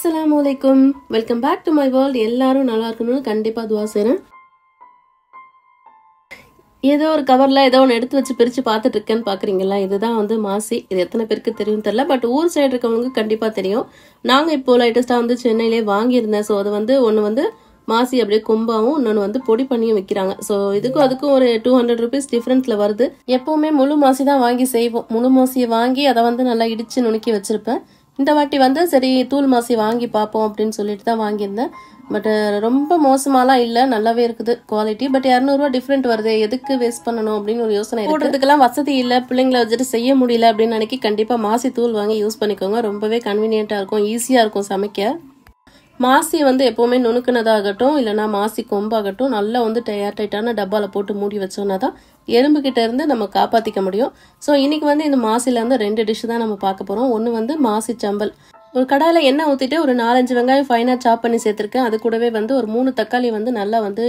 அஸ்ஸலாமுஅலைக்கும். Welcome back to my world. எல்லாரும் நல்லா இருக்கணும்னு கண்டிப்பா துவா செய்றேன். ஏதோ ஒரு கவர்ல ஏதோ ஒன்று எடுத்து வச்சு பிரிச்சு பார்த்துட்டு இருக்கேன்னு பாக்குறீங்களா? இதுதான் வந்து மாசி. இது எத்தனை பேருக்கு தெரியும் தெரியல, பட் ஊர் சைடு இருக்கவங்களுக்கு கண்டிப்பா தெரியும். நாங்க இப்போ லேட்டஸ்டா வந்து சென்னையிலே வாங்கியிருந்தேன். ஸோ அது வந்து ஒன்று வந்து மாசி அப்படியே கொம்பாவும் இன்னொன்று வந்து பொடி பண்ணியும் விற்கிறாங்க. ஸோ இதுக்கும் அதுக்கும் ஒரு 200 rupees டிஃபரன்ஸ்ல வருது. எப்பவுமே முழு மாசி தான் வாங்கி செய்வோம். முழு மாசியை வாங்கி அதை வந்து நல்லா இடிச்சு நுணுக்கி வச்சிருப்பேன். இந்த வாட்டி வந்து சரி தூள் மாசி வாங்கி பார்ப்போம் அப்படின்னு சொல்லிட்டு தான் வாங்கியிருந்தேன். பட் ரொம்ப மோசமாலாம் இல்லை, நல்லாவே இருக்குது குவாலிட்டி. பட் 200 ரூபா டிஃப்ரெண்ட் வருது, எதுக்கு வேஸ்ட் பண்ணணும் அப்படின்னு ஒரு யோசனை. போடுறதுக்கெல்லாம் வசதி இல்லை, பிள்ளைங்களை வச்சுட்டு செய்ய முடியல அப்படின்னு நினைக்கி கண்டிப்பா மாசி தூள் வாங்கி யூஸ் பண்ணிக்கோங்க. ரொம்பவே கன்வீனியன்ட்டா இருக்கும், ஈஸியா இருக்கும் சமைக்க. மாசி வந்து எப்பவுமே நுணுக்குனதாகட்டும் இல்லைன்னா மாசி கொம்பாகட்டும் நல்லா வந்து ஏர்டைட்டான டப்பால போட்டு மூடி வச்சோம்னா தான் எறும்பு கிட்ட இருந்து நம்ம காப்பாத்திக்க முடியும். ஸோ இன்னைக்கு வந்து இந்த மாசில வந்து 2 டிஷ் தான் நம்ம பார்க்க போறோம். ஒன்று வந்து மாசி சம்பல். ஒரு கடாயில எண்ணெய் ஊற்றிட்டு ஒரு 4-5 வெங்காயம் ஃபைனா சாப் பண்ணி சேர்த்திருக்கேன். அது கூடவே வந்து ஒரு 3 தக்காளி வந்து நல்லா வந்து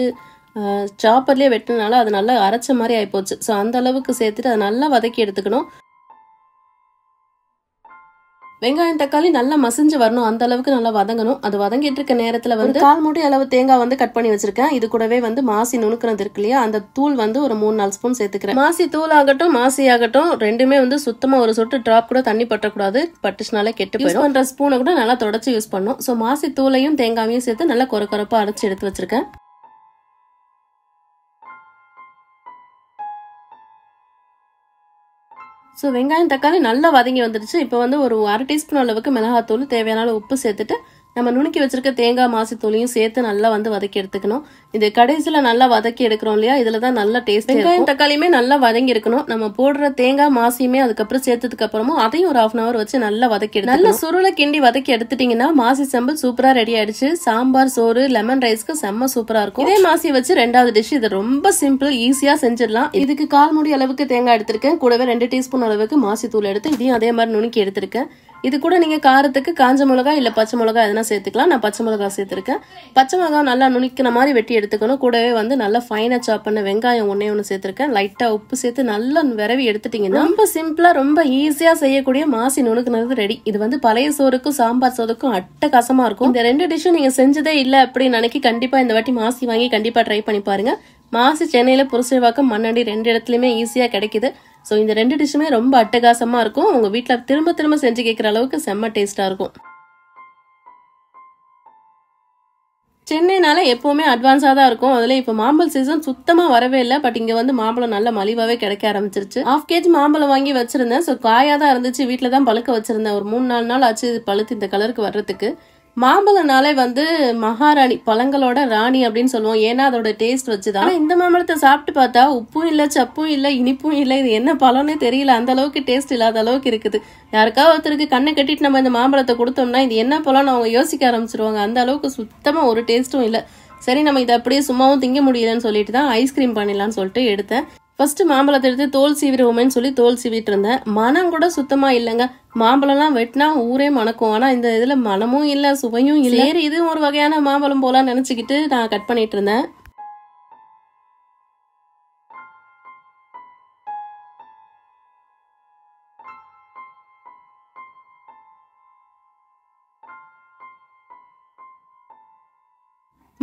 சாப்பர்லேயே வெட்டினால அது நல்லா அரைச்ச மாதிரி ஆயிப்போச்சு. ஸோ அந்த அளவுக்கு சேர்த்துட்டு அதை நல்லா வதக்கி எடுத்துக்கணும். வெங்காயம் தக்காளி நல்லா மசிஞ்சு வரணும், அந்த அளவுக்கு நல்லா வதங்கணும். அது வதங்கிட்டு இருக்க நேரத்துல வந்து 1/4 மூட்டை அளவு தேங்காய் வந்து கட் பண்ணி வச்சிருக்கேன். இது கூடவே வந்து மாசி நுணுக்குறது இருக்கு இல்லையா, அந்த தூள் வந்து ஒரு 3-4 ஸ்பூன் சேர்த்துக்கிறேன். மாசி தூள் ஆகட்டும் மாசி ஆகட்டும் ரெண்டுமே வந்து சுத்தமா ஒரு சொட்டு டிராப் கூட தண்ணி பற்றக்கூடாது, பட்டுச்சுனாலே கெட்டு போயிடும். யூஸ் பண்ற ஸ்பூனை கூட நல்லா தொடச்சு யூஸ் பண்ணும். ஸோ மாசி தூளையும் தேங்காயும் சேர்த்து நல்லா கொரப்பா அரைச்சு எடுத்து வச்சிருக்கேன். ஸோ வெங்காயம் தக்காளி நல்லா வதங்கி வந்துடுச்சு. இப்போ வந்து ஒரு 1/2 டீஸ்பூன் அளவுக்கு மிளகாத்தூள், தேவையான உப்பு சேர்த்துட்டு நம்ம நுணுக்கி வச்சிருக்க தேங்காய் மாசி தூளையும் சேர்த்து நல்லா வந்து வதக்கி எடுத்துக்கணும். இது கடைசியில நல்லா வதக்கி எடுக்கிறோம் இல்லையா, இதுல தான் நல்லா டேஸ்ட். வெங்காயம் தக்காளியுமே நல்லா வதங்கி இருக்கணும். நம்ம போடுற தேங்காய் மாசியுமே அதுக்கப்புறம் சேர்த்ததுக்கு அப்புறமும் அதையும் ஒரு 1/2 hour வச்சு நல்லா வதக்கி எடுத்து நல்லா சுருளை கிண்டி வதக்கி எடுத்துட்டீங்கன்னா மாசி சம்பல் சூப்பரா ரெடி ஆயிடுச்சு. சாம்பார், சோறு, லெமன் ரைஸ்க்கு செம்ம சூப்பரா இருக்கும். இதே மாசி வச்சு 2வது டிஷ். இது ரொம்ப சிம்பிள், ஈஸியா செஞ்சிடலாம். இதுக்கு 1/4 மூடி அளவுக்கு தேங்காய் எடுத்திருக்கேன். கூடவே 2 டீஸ்பூன் அளவுக்கு மாசி தூள் எடுத்து இதையும் அதே மாதிரி நுணுக்கி எடுத்திருக்கேன். இது கூட நீங்க காரத்துக்கு காஞ்ச மிளகா இல்ல பச்சை மிளகா எதனா சேர்த்துக்கலாம். நான் பச்சை மிளகா சேர்த்திருக்கேன். பச்சை மிளகா நல்லா நுணுக்கின மாதிரி வெட்டி எடுத்துக்கணும். கூடவே வந்து நல்லா ஃபைனா சாப் பண்ண வெங்காயம் ஒண்ணு சேர்த்திருக்கேன். லைட்டா உப்பு சேர்த்து நல்லா விரவி எடுத்துட்டீங்கன்னா ரொம்ப சிம்பிளா ரொம்ப ஈஸியா செய்யக்கூடிய மாசி நுணுக்குனது ரெடி. இது வந்து பழைய சோறுக்கும் சாம்பார் சோறுக்கும் அட்டகாசமா இருக்கும். இந்த 2 டிஷ்ஷும் நீங்க செஞ்சதே இல்ல அப்படின்னு நினைக்கி கண்டிப்பா இந்த வாட்டி மாசி வாங்கி கண்டிப்பா ட்ரை பண்ணி பாருங்க. மாசி சென்னையில புரசைவாக்கம், மண்ணடி 2 இடத்துலயுமே ஈஸியா கிடைக்குது. ஸோ இந்த 2 டிஷ்ஷுமே ரொம்ப அட்டகாசமா இருக்கும். உங்க வீட்டுல திரும்ப திரும்ப செஞ்சு கேட்கிற அளவுக்கு செம்ம டேஸ்டா இருக்கும். சென்னைனால எப்பவுமே அட்வான்ஸா தான் இருக்கும். அதுல இப்ப மாம்பழம் சீசன் சுத்தமா வரவே இல்லை. பட் இங்க வந்து மாம்பழம் நல்ல மலிவாவே கிடைக்க ஆரம்பிச்சிருச்சு. 1/2 kg மாம்பழம் வாங்கி வச்சிருந்தேன். ஸோ காயா தான் இருந்துச்சு, வீட்டுல தான் பழுக்க வச்சிருந்தேன். ஒரு 3-4 நாள் ஆச்சு பழுத்து இந்த கலருக்கு வர்றதுக்கு. மாம்பழம்னாலே வந்து மகாராணி, பழங்களோட ராணி அப்படின்னு சொல்லுவோம். ஏன்னா அதோட டேஸ்ட் வச்சுதான். இந்த மாம்பழத்தை சாப்பிட்டு பார்த்தா உப்பும் இல்ல, சப்பும் இல்ல, இனிப்பும் இல்ல, இது என்ன பழம்னே தெரியல, அந்த அளவுக்கு டேஸ்ட் இல்லாத அளவுக்கு இருக்குது. யாருக்காவது ஒருத்தருக்கு கண்ணை கட்டிட்டு நம்ம இந்த மாம்பழத்தை கொடுத்தோம்னா இது என்ன பழம்னு அவங்க யோசிக்க ஆரம்பிச்சிருவாங்க. அந்த அளவுக்கு சுத்தமா ஒரு டேஸ்டும் இல்ல. சரி நம்ம இதை அப்படியே சும்மாவும் திங்க முடியலன்னு சொல்லிட்டு தான் ஐஸ்கிரீம் பண்ணிடலாம்னு சொல்லிட்டு எடுத்தேன். ஃபர்ஸ்ட் மாம்பழத்தை எடுத்து தோல் சீவிடுவோமேன்னு சொல்லி தோல் சீவிட்டு இருந்தேன். மனம் கூட சுத்தமா இல்லைங்க. மாம்பழம்லாம் வெட்டினா ஊரே மணக்கும், ஆனா இந்த இதுல மனமும் இல்ல, சுவையும் இல்ல. சரி இது ஒரு வகையான மாம்பழம் போலான்னு நினைச்சுக்கிட்டு நான் கட் பண்ணிட்டு இருந்தேன்.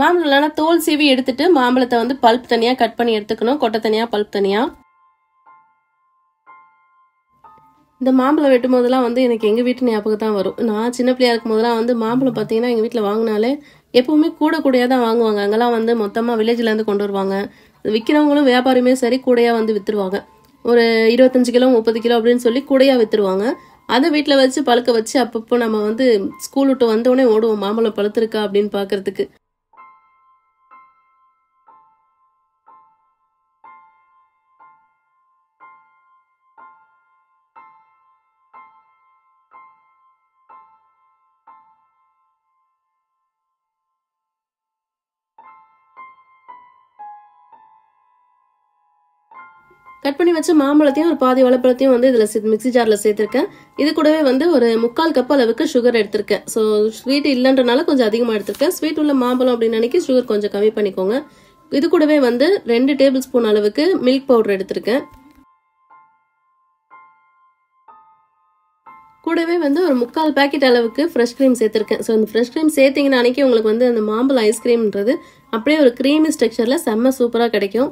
மாம்பழம் தோல் சீவி எடுத்துட்டு மாம்பழத்தை வந்து பல்ப் தனியா கட் பண்ணி எடுத்துக்கணும், கொட்டை தனியா பல்ப் தனியா. இந்த மாம்பழம் வெட்டும் போதெல்லாம் வந்து எனக்கு எங்கள் வீட்டு ஞாபகம் தான் வரும். நான் சின்ன பிள்ளையா இருக்கும் போதெல்லாம் வந்து மாம்பழம் பார்த்தீங்கன்னா எங்கள் வீட்டில் வாங்கினாலே எப்பவுமே கூடையாக தான் வாங்குவாங்க. அங்கெல்லாம் வந்து மொத்தமாக வில்லேஜ்லேருந்து கொண்டு வருவாங்க. விற்கிறவங்களும் வியாபாரியுமே சரி கூடையாக வந்து விற்றுருவாங்க. ஒரு 25 கிலோ 30 கிலோ அப்படின்னு சொல்லி கூடையாக விற்றுருவாங்க. அதை வீட்டில் வச்சு பழுக்க வச்சு அப்பப்போ நம்ம வந்து ஸ்கூல் விட்டு வந்தோடனே ஓடுவோம் மாம்பழம் பழுத்திருக்கா அப்படின்னு பார்க்கறதுக்கு. கட் பண்ணி வச்சு மாம்பழத்தையும் ஒரு பாதி வாழைப்பழத்தையும் வந்து இதுல மிக்ஸி ஜார்ல சேர்த்திருக்கேன். இது கூடவே வந்து ஒரு 3/4 கப் அளவுக்கு சுகர் எடுத்திருக்கேன். ஸோ ஸ்வீட் இல்லைன்றனால கொஞ்சம் அதிகமாக எடுத்திருக்கேன். ஸ்வீட் உள்ள மாம்பழம் அப்படின்னு நினைக்கி சுகர் கொஞ்சம் கம்மி பண்ணிக்கோங்க. இது கூடவே வந்து 2 டேபிள் ஸ்பூன் அளவுக்கு மில்க் பவுடர் எடுத்திருக்கேன். கூடவே வந்து ஒரு 3/4 பாக்கெட் அளவுக்கு ஃப்ரெஷ் க்ரீம் சேர்த்துருக்கேன். ஸோ இந்த ஃப்ரெஷ் க்ரீம் சேர்த்திங்கன்னா அன்றைக்கி உங்களுக்கு வந்து அந்த மாம்பழம் ஐஸ்கிரீம்ன்றது அப்படியே ஒரு க்ரீமி ஸ்ட்ரக்சரில் செம்ம சூப்பராக கிடைக்கும்.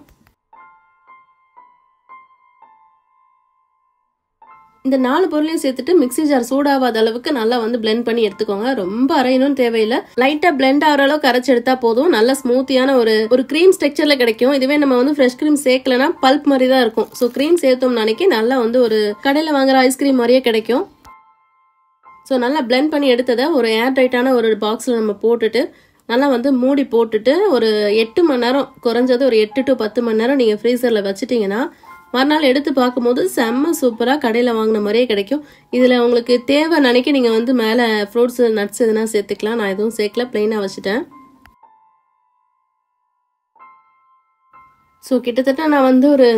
இந்த 4 பொருளையும் சேர்த்துட்டு மிக்ஸி ஜார் சூடாகாத அளவுக்கு நல்லா வந்து பிளெண்ட் பண்ணி எடுத்துக்கோங்க. ரொம்ப அரையணும்னு தேவையில்லை, லைட்டா பிளெண்ட் ஆகிற அளவுக்கு அரைச்சு எடுத்தா போதும். நல்ல ஸ்மூத்தியான ஒரு க்ரீம் ஸ்ட்ரக்சர்ல கிடைக்கும். இதுவே நம்ம வந்து ஃப்ரெஷ் க்ரீம் சேர்க்கலனா பல்ப் மாதிரி தான் இருக்கும். ஸோ க்ரீம் சேர்த்தோம்னு அன்னைக்கு நல்லா வந்து ஒரு கடையில் வாங்குற ஐஸ்கிரீம் மாதிரியே கிடைக்கும். ஸோ நல்லா பிளெண்ட் பண்ணி எடுத்ததை ஒரு ஏர் டைட்டான ஒரு பாக்ஸில் நம்ம போட்டுட்டு நல்லா வந்து மூடி போட்டுட்டு ஒரு 8 மணி நேரம், குறைஞ்சது ஒரு 8 to 10 மணி நேரம் நீங்கள் ஃப்ரீசரில் வச்சுட்டிங்கன்னா மறுநாள் எடுத்து பார்க்கும்போது செம்ம சூப்பராக கடையில் வாங்கின மாதிரியே கிடைக்கும். இதில் உங்களுக்கு தேவை நினைக்க நீங்கள் வந்து மேலே ஃப்ரூட்ஸ் நட்ஸ் எதுனா சேர்த்துக்கலாம். நான் எதுவும் சேர்க்கல, பிளெயினாக வச்சுட்டேன். ஸோ கிட்டத்தட்ட நான் வந்து ஒரு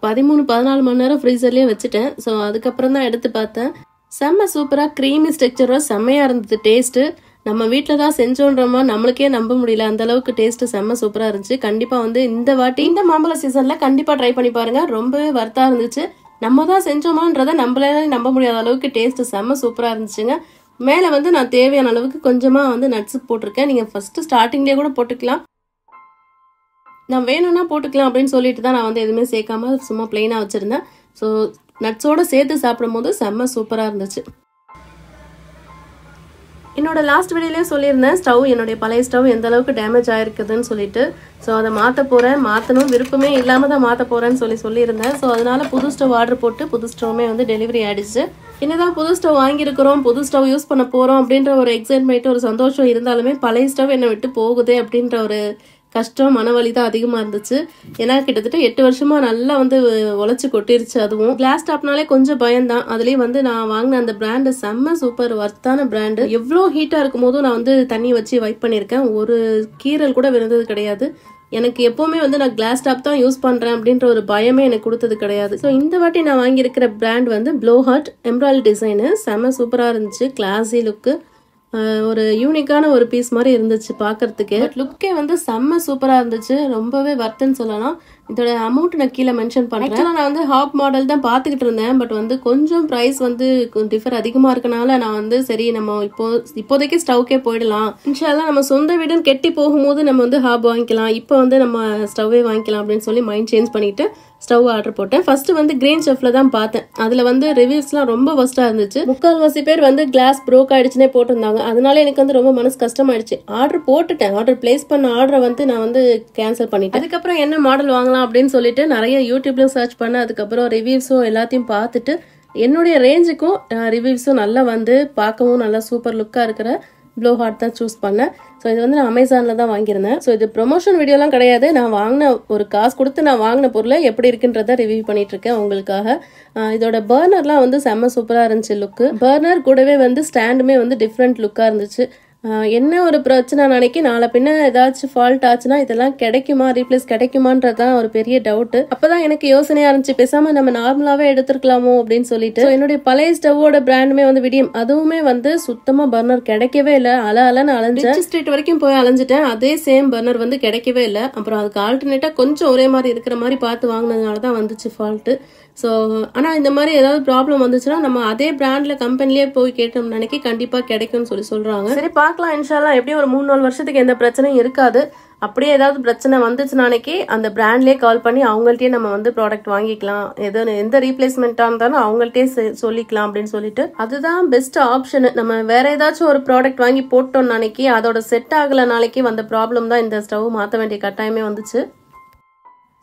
13-14 மணி நேரம் ஃப்ரீசர்லேயே வச்சுட்டேன். ஸோ அதுக்கப்புறம் தான் எடுத்து பார்த்தேன். செம்ம சூப்பராக க்ரீமி ஸ்ட்ரக்சராக செம்மையாக இருந்தது டேஸ்ட்டு. நம்ம வீட்டில் தான் செஞ்சோன்றமா நம்மளுக்கே நம்ப முடியல, அந்த அளவுக்கு டேஸ்ட்டு செம்ம சூப்பராக இருந்துச்சு. கண்டிப்பாக வந்து இந்த வாட்டி இந்த மாம்பழ சீசனில் கண்டிப்பாக ட்ரை பண்ணி பாருங்கள். ரொம்பவே வர்த்தாக இருந்துச்சு. நம்ம தான் செஞ்சோமான்றதை நம்மளே நம்ப முடியாத அளவுக்கு டேஸ்ட்டு செம்ம சூப்பராக இருந்துச்சுங்க. மேலே வந்து நான் தேவையான அளவுக்கு கொஞ்சமாக வந்து நட்ஸு போட்டிருக்கேன். நீங்கள் ஃபஸ்ட்டு ஸ்டார்டிங்லேயே கூட போட்டுக்கலாம், நான் வேணும்னா போட்டுக்கலாம் அப்படின்னு சொல்லிட்டு தான் நான் வந்து எதுவுமே சேர்க்காம சும்மா பிளெயினாக வச்சுருந்தேன். ஸோ நட்ஸோடு சேர்த்து சாப்பிடும் போது செம்ம சூப்பராக இருந்துச்சு. என்னோட லாஸ்ட் வீடியோலேயே சொல்லியிருந்தேன் என்னுடைய பழைய ஸ்டவ் எந்த அளவுக்கு டேமேஜ் ஆகிருக்குதுன்னு சொல்லிட்டு. ஸோ அதை மாற்ற போகிறேன், மாற்றணும் விருப்பமே இல்லாமல் தான் மாற்ற போகிறேன்னு சொல்லியிருந்தேன். ஸோ அதனால் புது ஸ்டவ் ஆர்டர் போட்டு புது ஸ்டவ்வுமே வந்து டெலிவரி ஆகிடுச்சு. என்னதான் புது ஸ்டவ் வாங்கியிருக்கிறோம், புது ஸ்டவ் யூஸ் பண்ண போகிறோம் அப்படின்ற ஒரு எக்ஸைட்மெண்ட், ஒரு சந்தோஷம் இருந்தாலுமே பழைய ஸ்டவ் என்னை விட்டு போகுது அப்படின்ற ஒரு கஷ்டம், மனவலி தான் அதிகமாக இருந்துச்சு. ஏன்னா கிட்டத்தட்ட 8 வருஷமா நல்லா வந்து உழைச்சி கொட்டிருச்சு. அதுவும் கிளாஸ் டாப்னாலே கொஞ்சம் பயம்தான். அதுலேயும் வந்து நான் வாங்கின அந்த பிராண்டு செம்ம சூப்பர் வர்த்தான பிராண்டு. எவ்வளோ ஹீட்டாக இருக்கும் போதும் நான் வந்து தண்ணி வச்சு வைப் பண்ணியிருக்கேன், ஒரு கீரல் கூட விழுந்தது கிடையாது. எனக்கு எப்போவுமே வந்து நான் கிளாஸ் டாப் தான் யூஸ் பண்ணுறேன் அப்படின்ற ஒரு பயமே எனக்கு கொடுத்தது கிடையாது. ஸோ இந்த வாட்டி நான் வாங்கியிருக்கிற பிராண்ட் வந்து ப்ளோ ஹார்ட் எம்ப்ராய்டரி டிசைனு செம்ம சூப்பராக இருந்துச்சு. கிளாஸி லுக்கு, ஒரு யூனிக்கான ஒரு பீஸ் மாதிரி இருந்துச்சு பார்க்கறதுக்கு. பட் லுக்கே வந்து செம்ம சூப்பராக இருந்துச்சு, ரொம்பவே வர்த்துன்னு சொல்லலாம். இதோட அமௌண்ட் நான் கீழே மென்ஷன் பண்ணுறேன். நான் வந்து ஹாப் மாடல் தான் பார்த்துக்கிட்டு இருந்தேன். பட் வந்து கொஞ்சம் ப்ரைஸ் வந்து டிஃபர் அதிகமாக இருக்கனால நான் வந்து சரி நம்ம இப்போதைக்கு ஸ்டவ்க்கே போயிடலாம், இன்ஷால்லாம் நம்ம சொந்த வீடுன்னு கெட்டி போகும்போது நம்ம வந்து ஹாப் வாங்கிக்கலாம், இப்போ வந்து நம்ம ஸ்டவ்வே வாங்கிக்கலாம் அப்படின்னு சொல்லி மைண்ட் சேஞ்ச் பண்ணிட்டு ஸ்டவ் ஆர்டர் போட்டேன். ஃபர்ஸ்ட் வந்து கிரீன் செஃப்ல தான் பார்த்தேன். அதுல வந்து ரிவ்யூஸ்லாம் ரொம்ப ஃபர்ஸ்டா இருந்துச்சு. 3/4 பேர் வந்து கிளாஸ் ப்ரோக் ஆயிடுச்சுன்னே போட்டிருந்தாங்க. அதனால எனக்கு வந்து ரொம்ப மனசு கஷ்டமாயிடுச்சு. ஆர்டர் போட்டுட்டேன், ஆர்டர் பிளேஸ் பண்ண ஆர்டரை வந்து நான் வந்து கேன்சல் பண்ணிட்டேன். அதுக்கப்புறம் என்ன மாடல் வாங்கலாம் அப்படின்னு சொல்லிட்டு நிறைய யூடியூப்ல சர்ச் பண்ண, அதுக்கப்புறம் ரிவ்யூஸும் எல்லாத்தையும் பார்த்துட்டு என்னுடைய ரேஞ்சுக்கும் ரிவ்யூஸும் நல்லா வந்து பார்க்கவும் நல்லா சூப்பர் லுக்கா இருக்கிற ப்ளோ ஹார்ட் தான் சூஸ் பண்ணேன். ஸோ இது வந்து நான் அமேசானில் தான் வாங்கியிருந்தேன். ஸோ இது ப்ரொமோஷன் வீடியோலாம் கிடையாது, நான் வாங்கின ஒரு காசு கொடுத்து நான் வாங்கின பொருளை எப்படி இருக்குன்றத ரிவ்யூ பண்ணிட்டு இருக்கேன் உங்களுக்காக. இதோட பர்னர்லாம் வந்து செம்ம சூப்பராக இருந்துச்சு லுக்கு. பர்னர் கூடவே வந்து ஸ்டாண்டுமே வந்து டிஃப்ரெண்ட் லுக்காக இருந்துச்சு. என்ன ஒரு பிரச்சனை நினைக்கி நாளை பின்ன ஏதாச்சும் ஃபால்ட் ஆச்சுன்னா இதெல்லாம் கிடைக்குமா, ரீப்ளேஸ் கிடைக்குமான்றதான் ஒரு பெரிய டவுட். அப்பதான் எனக்கு யோசனையா இருந்துச்சு, பேசாம நம்ம நார்மலாவே எடுத்துருக்கலாமோ அப்படின்னு சொல்லிட்டு. என்னுடைய பழைய ஸ்டவோட பிராண்டுமே வந்து விடியம், அதுவுமே வந்து சுத்தமா பர்னர் கிடைக்கவே இல்லை. அலன்னு அலைஞ்சேன், ஸ்ட்ரீட் வரைக்கும் போய் அலைஞ்சிட்டேன், அதே சேம் பர்னர் வந்து கிடைக்கவே இல்லை. அப்புறம் அதுக்கு ஆல்டர்னேட்டா கொஞ்சம் ஒரே மாதிரி இருக்கிற மாதிரி பார்த்து வாங்கினதுனாலதான் வந்துச்சு ஃபால்ட்டு. ஸோ ஆனால் இந்த மாதிரி ஏதாவது ப்ராப்ளம் வந்துச்சுன்னா நம்ம அதே பிராண்டில் கம்பெனிலே போய் கேட்டோம் நினைக்கி கண்டிப்பாக கிடைக்கும்னு சொல்கிறாங்க. சரி பார்க்கலாம், இன்ஷால்லாம் எப்படியும் ஒரு 3-4 வருஷத்துக்கு எந்த பிரச்சனையும் இருக்காது. அப்படியே ஏதாவது பிரச்சனை வந்துச்சு நாளைக்கு அந்த பிராண்ட்லேயே கால் பண்ணி அவங்கள்ட்டே நம்ம வந்து ப்ராடக்ட் வாங்கிக்கலாம், எந்த ரீப்ளேஸ்மெண்ட்டாக இருந்தாலும் அவங்கள்ட்டே சொல்லிக்கலாம் அப்படின்னு சொல்லிட்டு அதுதான் பெஸ்ட் ஆப்ஷனு. நம்ம வேற ஏதாச்சும் ஒரு ப்ராடக்ட் வாங்கி போட்டோம் நாளைக்கு அதோட செட் ஆகலை நாளைக்கு வந்த ப்ராப்ளம் தான் இந்த ஸ்டவ் மாற்ற வேண்டிய கட்டாயமே வந்துச்சு.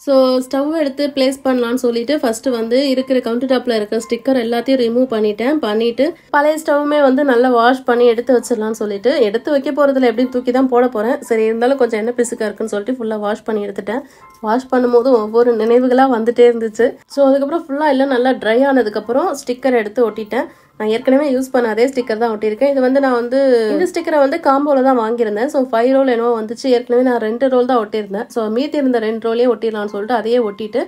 ஸோ ஸ்டவ் எடுத்து பிளேஸ் பண்ணலான்னு சொல்லிட்டு ஃபர்ஸ்ட்டு வந்து இருக்கிற கவுண்டர் டாப்பில் இருக்கிற ஸ்டிக்கர் எல்லாத்தையும் ரிமூவ் பண்ணிட்டு பழைய ஸ்டவ்வுமே வந்து நல்லா வாஷ் பண்ணி எடுத்து வச்சிடலான்னு சொல்லிட்டு எடுத்து வைக்க போகிறதுல எப்படின்னு தூக்கி தான் போட போகிறேன். சரி இருந்தாலும் கொஞ்சம் எண்ணெய் பிசுக்காக இருக்குன்னு சொல்லிட்டு ஃபுல்லாக வாஷ் பண்ணி எடுத்துட்டேன். வாஷ் பண்ணும்போது ஒவ்வொரு நினைவுகளாக வந்துட்டே இருந்துச்சு. ஸோ அதுக்கப்புறம் ஃபுல்லாக எல்லாம் நல்லா ட்ரை ஆனதுக்கப்புறம் ஸ்டிக்கர் எடுத்து ஒட்டிட்டேன். நான் ஏற்கனவே யூஸ் பண்ண அதே ஸ்டிக்கர் தான் ஒட்டியிருக்கேன். இது வந்து நான் வந்து இந்த ஸ்டிக்கரை வந்து காம்போல தான் வாங்கியிருந்தேன். ஸோ 5 ரோல் என்னவோ வந்துச்சு. ஏற்கனவே நான் 2 ரோல் தான் ஒட்டியிருந்தேன். ஸோ மீதி இருந்த 2 ரோலையும் ஒட்டிடலாம்னு சொல்லிட்டு அதையே ஒட்டிட்டு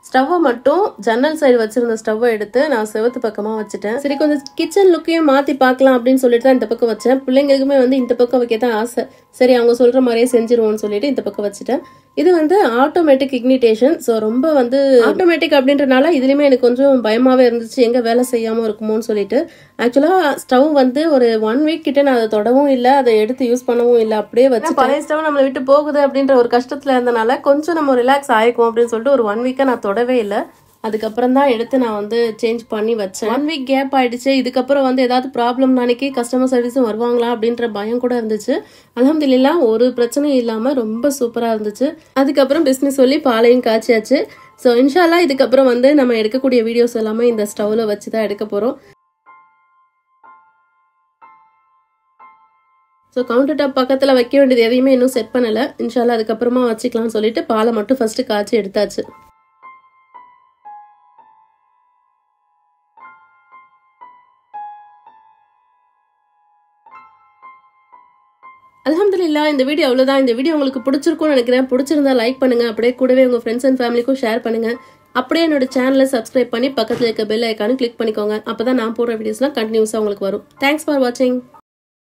ஸ்டவ்வை மட்டும் ஜன்னல் சைடு வச்சிருந்த ஸ்டவ்வை எடுத்து நான் செவத்து பக்கமா வச்சுட்டேன். சரி கொஞ்சம் கிச்சன் லுக்கையும் மாத்தி பார்க்கலாம் அப்படின்னு சொல்லிட்டு தான் இந்த பக்கம் வச்சேன். பிள்ளைங்களுக்குமே வந்து இந்த பக்கம் வைக்க தான் ஆசை. சரி அவங்க சொல்ற மாதிரியே செஞ்சிருவோம்னு சொல்லிட்டு இந்த பக்கம் வச்சுட்டேன். இது வந்து ஆட்டோமேட்டிக் இக்னிட்டேஷன். ஸோ ரொம்ப வந்து ஆட்டோமேட்டிக் அப்படின்றனால இதுலயுமே எனக்கு கொஞ்சம் பயமாவே இருந்துச்சு, எங்க வேலை செய்யாம இருக்குமோன்னு சொல்லிட்டு. ஆக்சுவலா ஸ்டவ் வந்து ஒரு 1 வீக் கிட்ட நான் அதை தொடவும் இல்லை, அதை எடுத்து யூஸ் பண்ணவும் இல்லை, அப்படியே வச்சு. பழைய ஸ்டவ் நம்மளை விட்டு போகுது அப்படின்ற ஒரு கஷ்டத்துல இருந்தனால கொஞ்சம் நம்ம ரிலாக்ஸ் ஆயிக்கும் அப்படின்னு சொல்லிட்டு ஒரு 1 வீக்கா நான் தொடவே இல்லை. அதுக்கப்புறம் தான் எடுத்து நான் வந்து சேஞ்ச் பண்ணி வச்சேன். 1 வீக் கேப் ஆயிடுச்சு. இதுக்கப்புறம் வந்து ஏதாவது ப்ராப்ளம் நாளைக்கு கஸ்டமர் சர்வீஸும் வருவாங்களா அப்படின்ற பயம் கூட இருந்துச்சு. அல்ஹம்துலில்லாஹ் ஒரு பிரச்சனையும் இல்லாம ரொம்ப சூப்பரா இருந்துச்சு. அதுக்கப்புறம் பிஸ்னஸ் சொல்லி பாலையும் காய்ச்சியாச்சு. ஸோ இன்ஷால்லா இதுக்கப்புறம் வந்து நம்ம எடுக்கக்கூடிய வீடியோஸ் எல்லாமே இந்த ஸ்டவ்ல வச்சு தான் எடுக்க போறோம். ஸோ கவுண்டர் டாப் பக்கத்தில் வைக்க வேண்டியது எதையுமே இன்னும் செட் பண்ணலை. இன்ஷால்லா அதுக்கப்புறமா வச்சுக்கலாம்னு சொல்லிட்டு பாலை மட்டும் ஃபர்ஸ்ட் காய்ச்சி எடுத்தாச்சு. அல்ஹம்துலில்லாஹ் இந்த வீடியோ அவ்வளோதான். இந்த வீடியோ உங்களுக்கு பிடிச்சிருக்கும்னு நினைக்கிறேன். பிடிச்சிருந்தா லைக் பண்ணுங்க, அப்படியே கூடவே உங்க ஃப்ரெண்ட்ஸ் அண்ட் ஃபேமிலிக்கும் ஷேர் பண்ணுங்க. அப்படியே என்னோட சேனலை சப்ஸ்கிரைப் பண்ணி பக்கத்தில் இருக்க பெல் ஐக்கானும் கிளிக் பண்ணிக்கோங்க. அப்பதான் நான் போடுற வீடியோஸ்லாம் கண்டினியூஸாக உங்களுக்கு வரும். தேங்க்ஸ் ஃபார் வாட்சிங்.